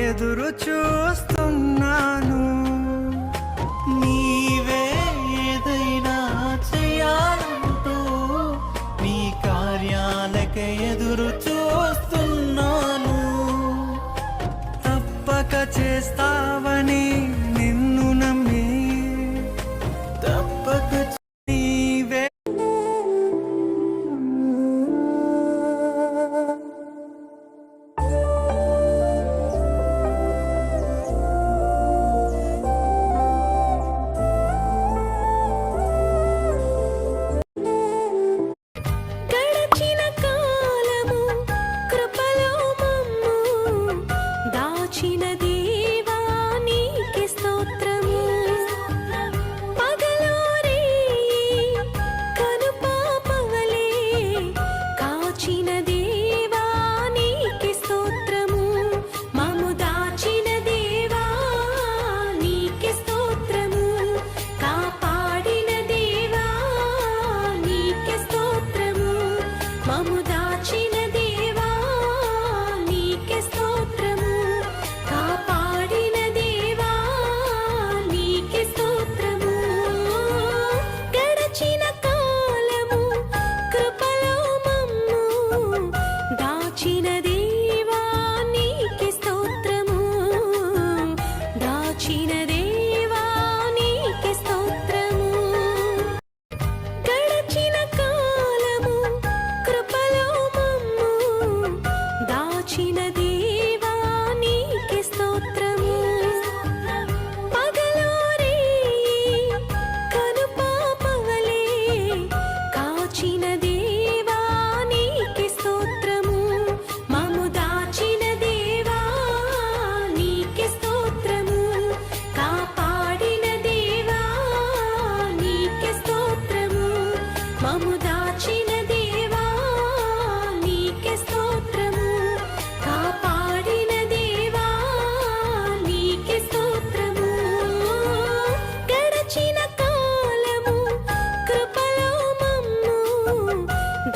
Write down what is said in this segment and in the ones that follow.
ఎదురు చూస్తున్నాను. నీవే ఏదైనా చేయాలంటూ నీ కార్యాలకే ఎదురు చూస్తున్నాను. తప్పక చేస్తావని నిన్ను నమ్మి తప్పక నీవే గడచిన కాలము కృపలో మమ్ము దాచిన దేవా నీకే స్తోత్రము. పగలో రేయి కనుపాపవలే కాచిన దేవా నీకే స్తోత్రము. మమ్ము దాచిన దేవా నీకే స్తోత్రము. కాపాడిన దేవా నీకే స్తోత్రము. మమ్ము దాచిన దేవా నీకే స్తోత్రము. కాపాడిన దేవా నీకే స్తోత్రము. గడచిన కాలము కృపలో మమ్ము దాచిన దేవా నీకే స్తోత్రము. దాచిన దేవా నీకే స్తోత్రము. గడచిన కాలము కృపలో మమ్ము దాచిన దేవా నీకే స్తోత్రము. పగలో రేయి కనుపాపవలే కాచిన దేవా నీకే స్తోత్రము. మమ్ము దాచిన దేవా నీకే స్తోత్రము. కాపాడిన దేవా నీకే స్తోత్రము. మమ్ము దాచిన దేవా నీకే స్తోత్రము. కాపాడిన దేవా నీకే స్తోత్రము. గడచిన కాలము కృపలో మమ్ము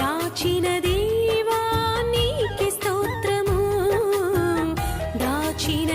దాచిన దేవా నీకే స్తోత్రము. దాచిన